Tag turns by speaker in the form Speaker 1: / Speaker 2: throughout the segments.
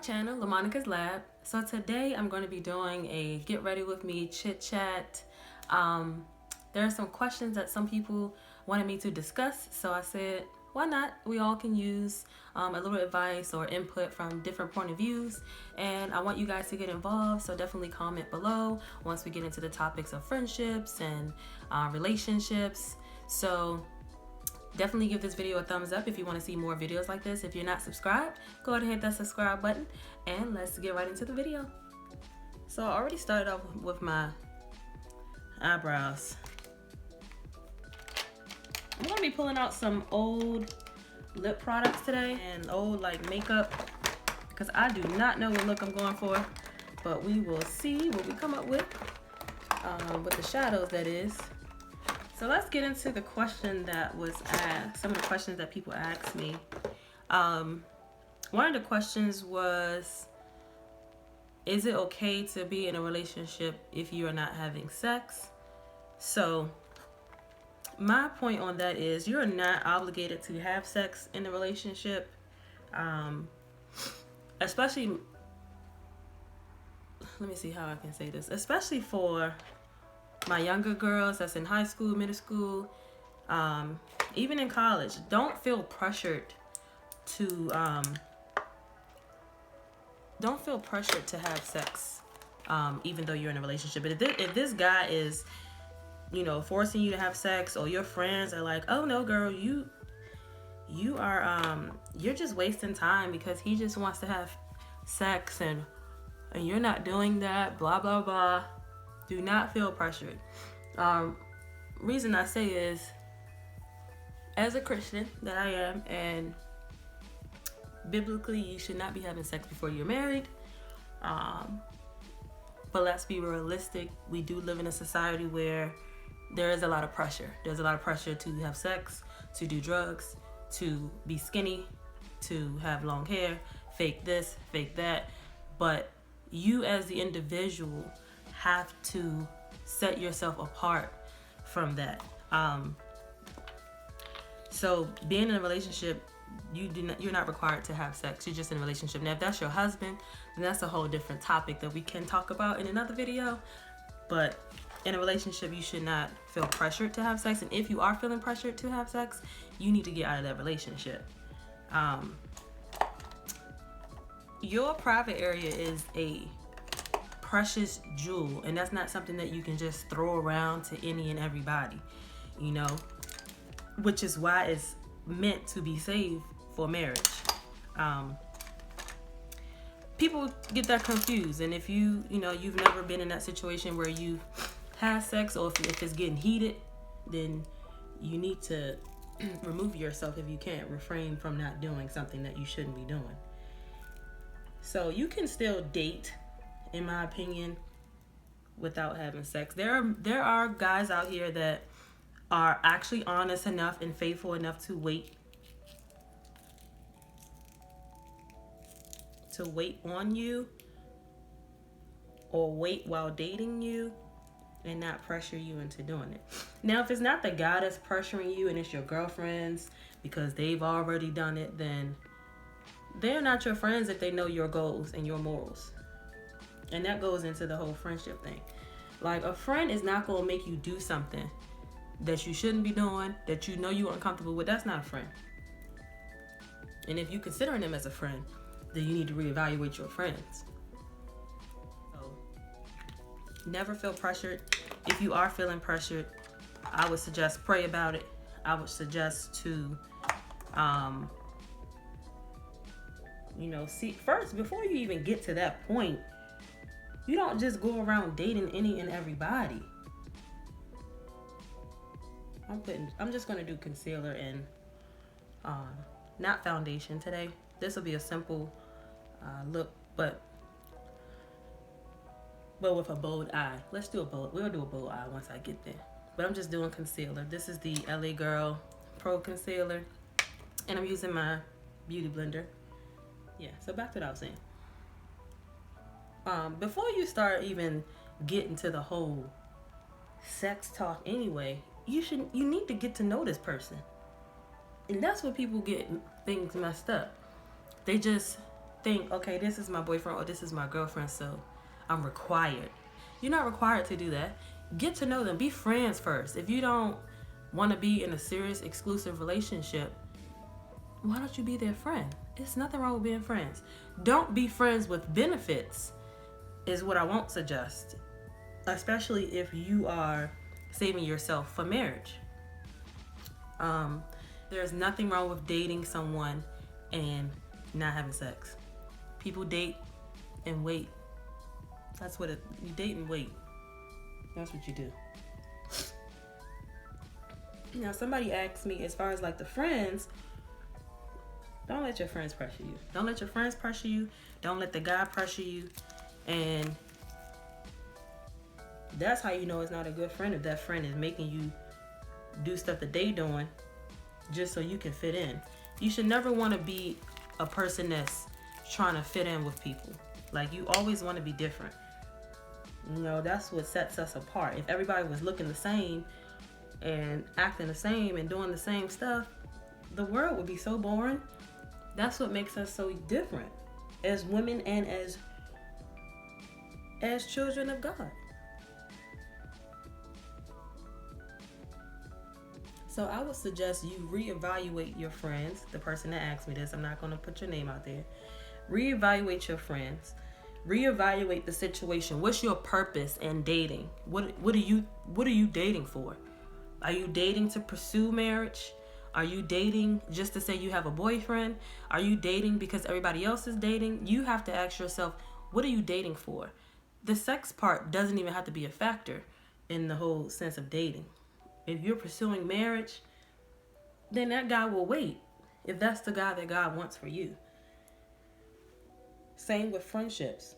Speaker 1: channel, Lamonicasl.a.b. So today I'm going to be doing a get ready with me chit chat. There are some questions that some people wanted me to discuss, so I said, why not? We all can use a little advice or input from different point of views, and I want you guys to get involved, so definitely comment below once we get into the topics of friendships and relationships. So definitely give this video a thumbs up if you want to see more videos like this. If you're not subscribed, go ahead and hit that subscribe button, and let's get right into the video. So I already started off with my eyebrows. I'm going to be pulling out some old lip products today and old like makeup because I do not know what look I'm going for, but we will see what we come up with the shadows, that is. So let's get into the question that was asked, some of the questions that people asked me. One of the questions was, is it okay to be in a relationship if you are not having sex? So my point on that is you're not obligated to have sex in a relationship, especially, let me see how I can say this, especially for my younger girls that's in high school, middle school, even in college. Don't feel pressured to have sex, even though you're in a relationship. But if this guy is, you know, forcing you to have sex, or your friends are like, oh no girl, you're just wasting time because he just wants to have sex and you're not doing that, blah blah blah. Do not feel pressured. Reason I say is, as a Christian that I am, and biblically you should not be having sex before you're married. But let's be realistic. We do live in a society where there is a lot of pressure. There's a lot of pressure to have sex, to do drugs, to be skinny, to have long hair, fake this, fake that. But you as the individual have to set yourself apart from that. So being in a relationship, you're not required to have sex. You're just in a relationship. Now, if that's your husband, then that's a whole different topic that we can talk about in another video. But in a relationship, you should not feel pressured to have sex. And if you are feeling pressured to have sex, you need to get out of that relationship. Your private area is a precious jewel, and that's not something that you can just throw around to any and everybody, you know, which is why it's meant to be saved for marriage. People get that confused, and if you've never been in that situation where you have sex, or if it's getting heated, then you need to remove yourself if you can't refrain from not doing something that you shouldn't be doing. So you can still date, in my opinion, without having sex. There are guys out here that are actually honest enough and faithful enough to wait on you, or wait while dating you, and not pressure you into doing it. Now, if it's not the guy that's pressuring you and it's your girlfriends because they've already done it, then they're not your friends if they know your goals and your morals. And that goes into the whole friendship thing. Like, a friend is not going to make you do something that you shouldn't be doing, that you know you're uncomfortable with. That's not a friend. And if you're considering them as a friend, then you need to reevaluate your friends. So, never feel pressured. If you are feeling pressured, I would suggest pray about it. I would suggest to, see first, before you even get to that point, you don't just go around dating any and everybody. I'm just gonna do concealer and not foundation today. This will be a simple look, but with a bold eye. We'll do a bold eye once I get there. But I'm just doing concealer. This is the LA Girl Pro Concealer, and I'm using my beauty blender. Yeah, so back to what I was saying. Before you start even getting to the whole sex talk anyway, you need to get to know this person. And that's where people get things messed up. They just think, okay, this is my boyfriend or this is my girlfriend, so I'm required. You're not required to do that. Get to know them. Be friends first. If you don't want to be in a serious, exclusive relationship, why don't you be their friend? It's nothing wrong with being friends. Don't be friends with benefits is what I won't suggest, especially if you are saving yourself for marriage. There's nothing wrong with dating someone and not having sex. People date and wait. That's what you date and wait. That's what you do. Now, somebody asked me, as far as like the friends, don't let your friends pressure you. Don't let your friends pressure you. Don't let the guy pressure you. And that's how you know it's not a good friend, if that friend is making you do stuff that they doing just so you can fit in. You should never want to be a person that's trying to fit in with people. Like, you always want to be different. You know, that's what sets us apart. If everybody was looking the same and acting the same and doing the same stuff, the world would be so boring. That's what makes us so different as women and as children of God. So I would suggest you reevaluate your friends. The person that asked me this, I'm not going to put your name out there. Reevaluate your friends. Reevaluate the situation. What's your purpose in dating? What are you dating for? Are you dating to pursue marriage? Are you dating just to say you have a boyfriend? Are you dating because everybody else is dating? You have to ask yourself, what are you dating for? The sex part doesn't even have to be a factor in the whole sense of dating. If you're pursuing marriage, then that guy will wait, if that's the guy that God wants for you. Same with friendships.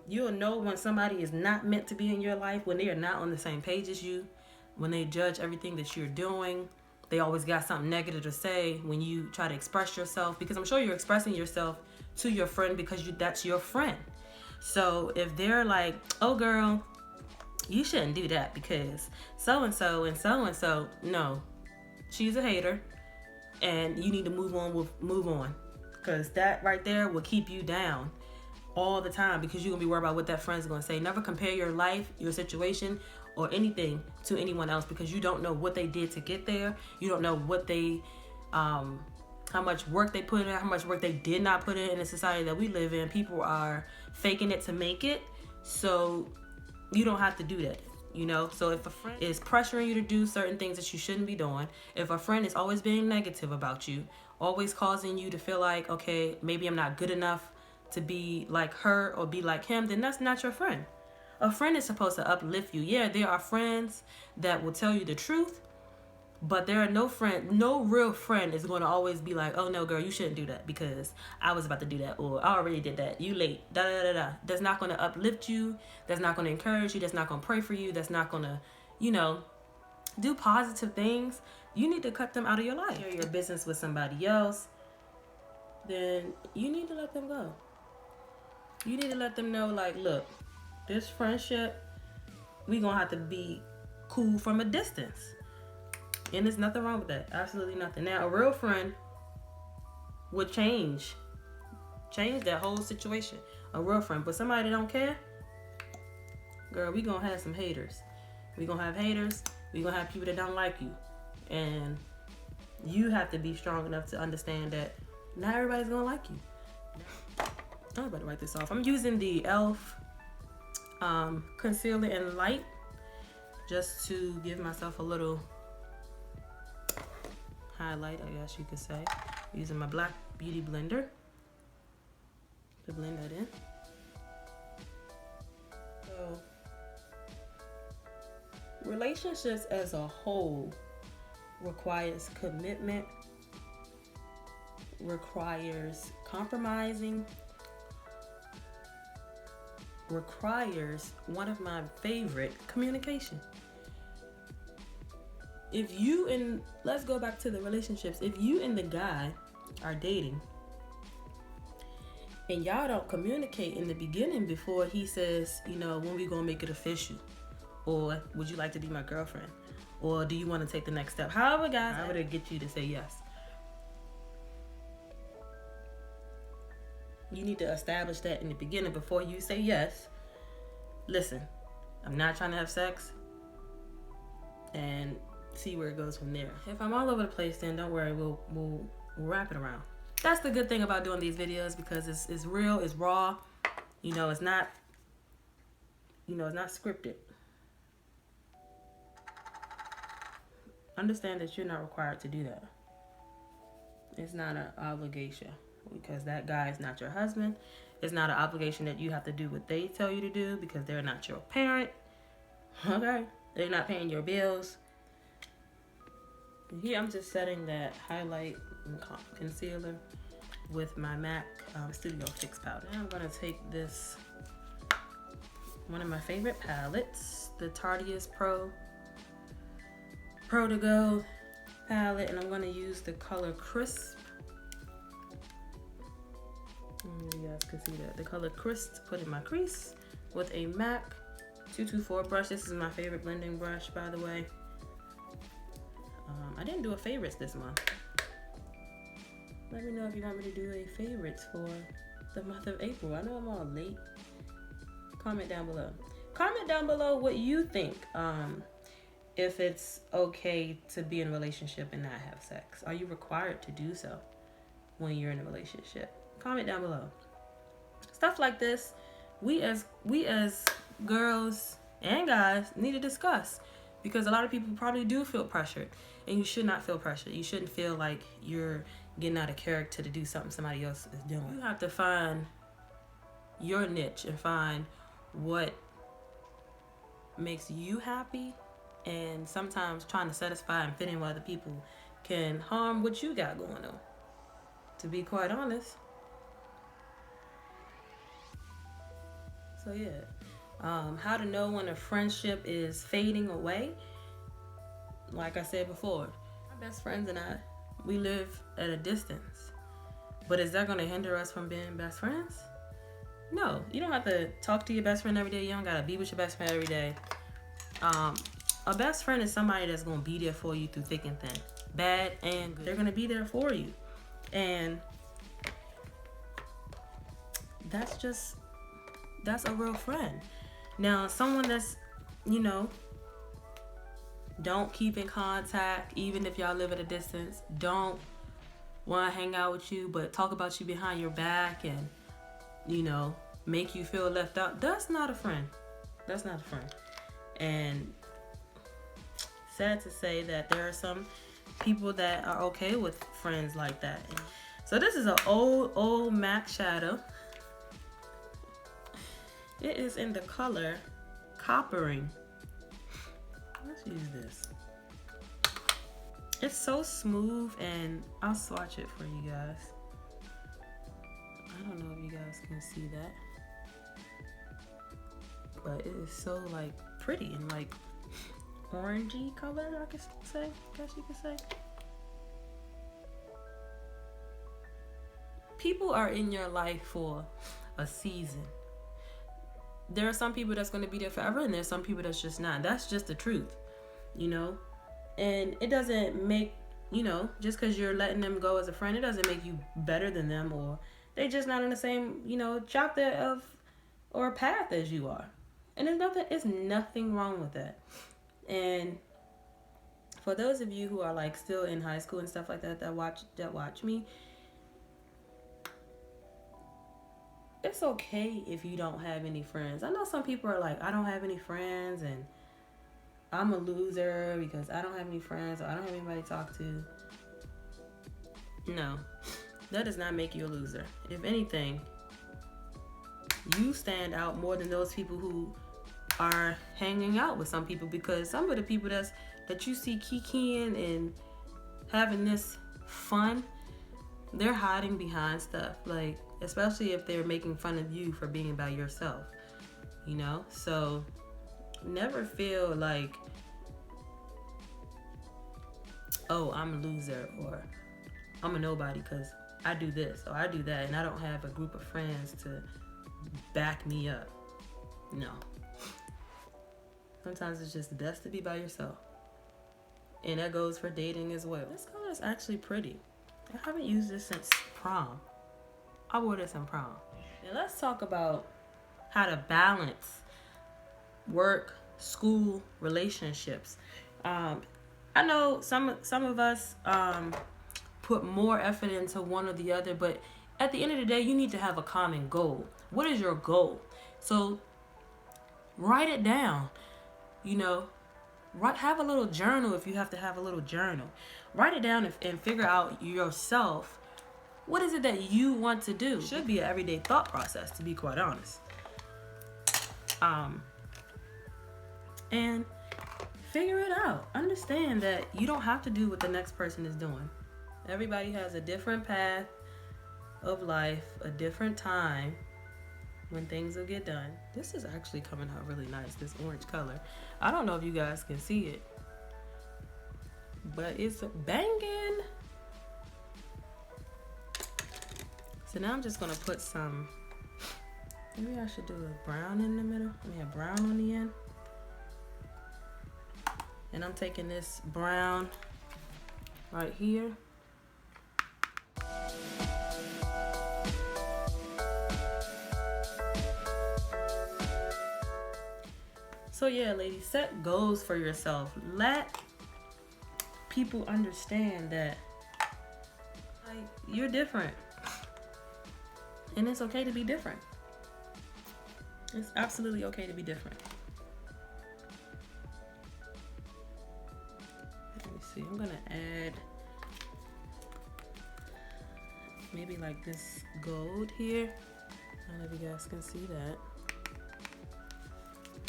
Speaker 1: You'll know when somebody is not meant to be in your life, when they are not on the same page as you, when they judge everything that you're doing. They always got something negative to say when you try to express yourself, because I'm sure you're expressing yourself to your friend because that's your friend. So if they're like, oh girl, you shouldn't do that because so-and-so and so-and-so, no, she's a hater and you need to move on, because that right there will keep you down all the time, because you're gonna be worried about what that friend's gonna say. Never compare your life, your situation, or anything to anyone else, because you don't know what they did to get there. You don't know what they how much work they put in, how much work they did not put in the society that we live in. People are faking it to make it, so you don't have to do that, you know? So if a friend is pressuring you to do certain things that you shouldn't be doing, if a friend is always being negative about you, always causing you to feel like, okay, maybe I'm not good enough to be like her or be like him, then that's not your friend. A friend is supposed to uplift you. Yeah, there are friends that will tell you the truth, but there are no real friend is going to always be like, oh no girl, you shouldn't do that because I was about to do that, or I already did that, you late, da da da da. That's not going to uplift you. That's not going to encourage you. That's not going to pray for you. That's not going to, do positive things. You need to cut them out of your life. Share your business with somebody else, then you need to let them go. You need to let them know, like, look, this friendship, we gonna have to be cool from a distance. And there's nothing wrong with that. Absolutely nothing. Now, a real friend would change that whole situation. A real friend. But somebody that don't care, girl, we gonna have some haters. We gonna have haters. We gonna have people that don't like you. And you have to be strong enough to understand that not everybody's gonna like you. I'm about to write this off. I'm using the e.l.f. Concealer in Light just to give myself a little highlight, I guess you could say. Using my black beauty blender to blend that in. So, relationships as a whole requires commitment, requires compromising, requires one of my favorite, communication. Let's go back to the relationships. If you and the guy are dating and y'all don't communicate in the beginning before he says, when we gonna make it official, or would you like to be my girlfriend, or do you want to take the next step? However to get you to say yes. You need to establish that in the beginning before you say yes. Listen, I'm not trying to have sex, and see where it goes from there. If I'm all over the place, then don't worry, we'll wrap it around. That's the good thing about doing these videos, because it's real, it's raw. You know, it's not scripted. Understand that you're not required to do that. It's not an obligation, because that guy is not your husband. It's not an obligation that you have to do what they tell you to do, because they're not your parent. Okay? They're not paying your bills. Here I'm just setting that highlight and concealer with my MAC Studio Fix powder. Now I'm going to take this, one of my favorite palettes, the Tarteist Pro to Go palette, and I'm going to use the color Crisp. You guys can see that. The color Crisp to put in my crease with a MAC 224 brush. This is my favorite blending brush, by the way. I didn't do a favorites this month. Let me know if you want me to do a favorites for the month of April. I know I'm all late. Comment down below. Comment down below what you think. If it's okay to be in a relationship and not have sex. Are you required to do so when you're in a relationship? Comment down below. Stuff like this, we as girls and guys need to discuss, because a lot of people probably do feel pressured, and you should not feel pressured. You shouldn't feel like you're getting out of character to do something somebody else is doing. You have to find your niche and find what makes you happy, and sometimes trying to satisfy and fit in with other people can harm what you got going on, to be quite honest. So yeah, how to know when a friendship is fading away. Like I said before, my best friends and I, we live at a distance. But is that going to hinder us from being best friends? No, you don't have to talk to your best friend every day. You don't got to be with your best friend every day. A best friend is somebody that's going to be there for you through thick and thin. Bad and good. They're going to be there for you. And that's a real friend. Now, someone that's, don't keep in contact, even if y'all live at a distance, don't want to hang out with you, but talk about you behind your back and, make you feel left out. That's not a friend. That's not a friend. And sad to say that there are some people that are okay with friends like that. So this is an old MAC shadow. It is in the color Coppering. Let's use this. It's so smooth, and I'll swatch it for you guys. I don't know if you guys can see that, but it is so pretty and orangey color, I guess you could say. People are in your life for a season. There are some people that's going to be there forever, and there's some people that's just not. That's just the truth, and it doesn't make, just because you're letting them go as a friend, it doesn't make you better than them, or they just not on the same, chapter or path as you are. And there's nothing wrong with that. And for those of you who are still in high school and stuff like that watch me, it's okay if you don't have any friends. I know some people are like, I don't have any friends and I'm a loser because I don't have any friends, or I don't have anybody to talk to. No, that does not make you a loser. If anything, you stand out more than those people who are hanging out with some people, because some of the people that you see kikiing and having this fun, they're hiding behind stuff, especially if they're making fun of you for being by yourself, so never feel like, oh, I'm a loser, or I'm a nobody because I do this or I do that and I don't have a group of friends to back me up. No. Sometimes it's just best to be by yourself. And that goes for dating as well. This color is actually pretty. I haven't used this since prom. I wore this in prom. And let's talk about how to balance work, school, relationships. I know some of us put more effort into one or the other, but at the end of the day, you need to have a common goal. What is your goal? So write it down. You know, have a little journal if you have to have a little journal. Write it down and figure out yourself. What is it that you want to do? It should be an everyday thought process, to be quite honest. And figure it out. Understand that you don't have to do what the next person is doing. Everybody has a different path of life, a different time when things will get done. This is actually coming out really nice, this orange color. I don't know if you guys can see it, but it's banging. So now I'm just gonna put some, maybe I should do a brown in the middle. I mean a brown on the end. And I'm taking this brown right here. So yeah, ladies, set goals for yourself. Let people understand that you're different. And it's okay to be different. It's absolutely okay to be different. Let me see, I'm gonna add maybe like this gold here. I don't know if you guys can see that.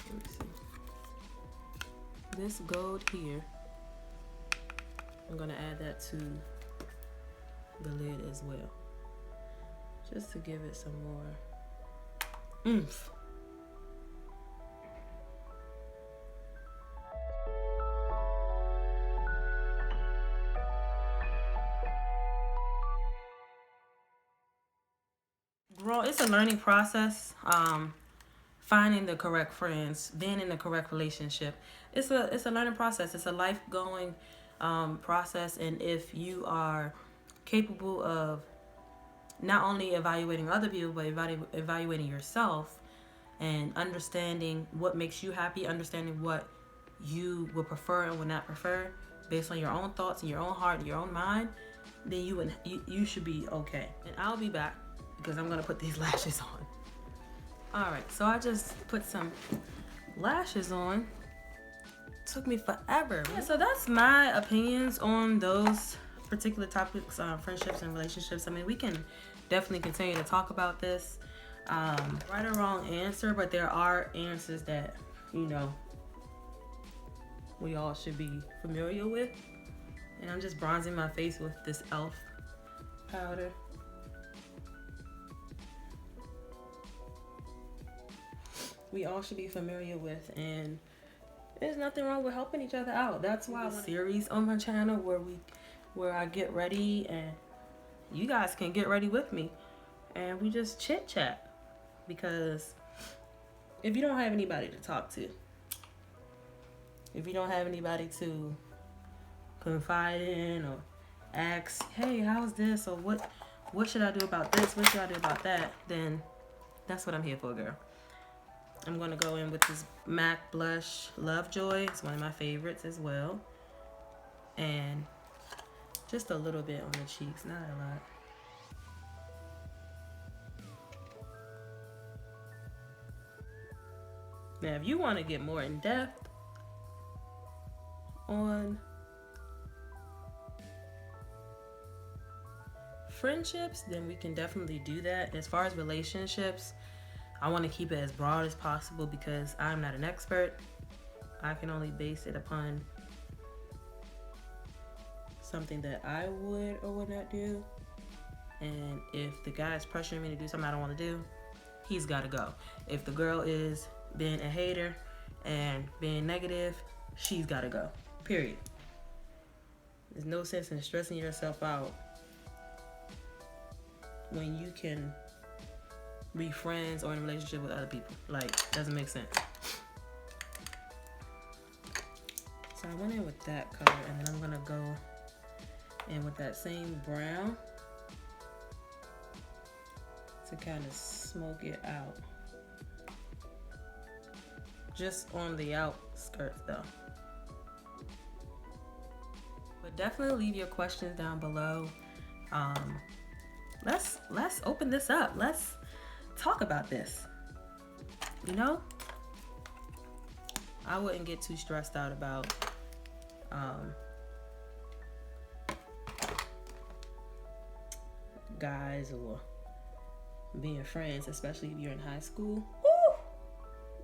Speaker 1: Let me see. This gold here, I'm gonna add that to the lid as well, just to give it some more oomph. It's a learning process. Finding the correct friends, being in the correct relationship. It's a learning process. It's a life-going process. And if you are capable of not only evaluating other people, but evaluating yourself and understanding what makes you happy, understanding what you would prefer and would not prefer based on your own thoughts and your own heart and your own mind, then you should be okay. And I'll be back because I'm gonna put these lashes on. Alright, so I just put some lashes on. Took me forever. Yeah, so that's my opinions on those particular topics, friendships and relationships. I mean, we can definitely continue to talk about this. Right or wrong answer, but there are answers that, you know, we all should be familiar with. And I'm just bronzing my face with this e.l.f. powder. We all should be familiar with, and there's nothing wrong with helping each other out. That's why I have a series on my channel where I get ready and you guys can get ready with me and we just chit chat. Because if you don't have anybody to talk to, if you don't have anybody to confide in or ask, hey, how's this, or what should I do about this, what should I do about that, then that's what I'm here for, girl. I'm going to go in with this MAC blush, Lovejoy. It's one of my favorites as well. And just a little bit on the cheeks, not a lot. Now, if you want to get more in depth on friendships, then we can definitely do that. As far as relationships, I want to keep it as broad as possible because I'm not an expert. I can only base it upon something that I would or would not do. And if the guy is pressuring me to do something I don't want to do, he's got to go. If the girl is being a hater and being negative, she's got to go. Period. There's no sense in stressing yourself out when you can be friends or in a relationship with other people. Like, doesn't make sense. So I went in with that color, and then I'm gonna go in with that same brown. to kind of smoke it out. Just on the outskirts though. But definitely leave your questions down below. Let's open this up. Let's talk about this. You know, I wouldn't get too stressed out about guys or being friends, especially if you're in high school. Woo!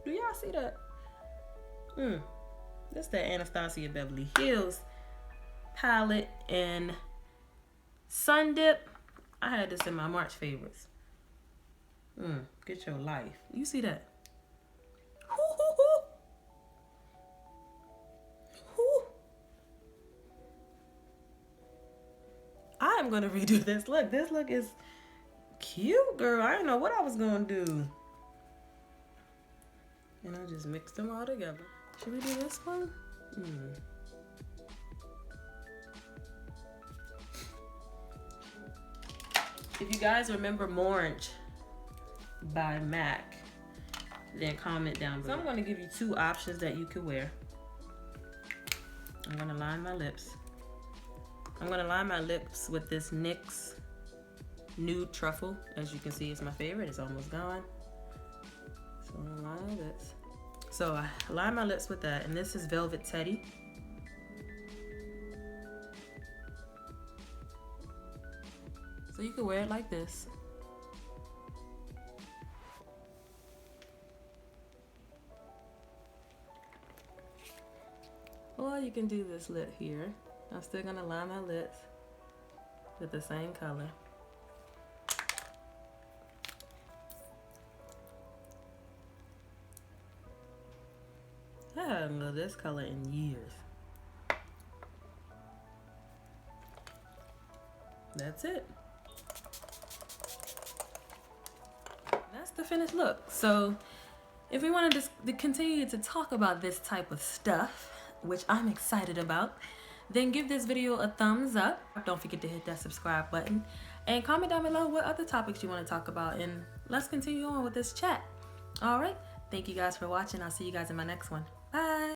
Speaker 1: Do y'all see that? This is the Anastasia Beverly Hills palette in Sun Dip. I had this in my March favorites. Get your life. You see that? I'm gonna redo this look. This look is cute, girl. I didn't know what I was gonna do. And I just mixed them all together. Should we do this one? If you guys remember Morange by MAC, then comment down below. So I'm gonna give you two options that you could wear. I'm gonna line my lips. I'm gonna line my lips with this NYX Nude Truffle. As you can see, it's my favorite. It's almost gone. So I'm gonna line my lips. So I line my lips with that, and this is Velvet Teddy. So you can wear it like this. Or you can do this lip here. I'm still gonna line my lips with the same color. I haven't loved this color in years. That's it. That's the finished look. So if we want to continue to talk about this type of stuff, which I'm excited about, then give this video a thumbs up. Don't forget to hit that subscribe button and comment down below what other topics you want to talk about, and let's continue on with this chat. All right, thank you guys for watching. I'll see you guys in my next one. Bye.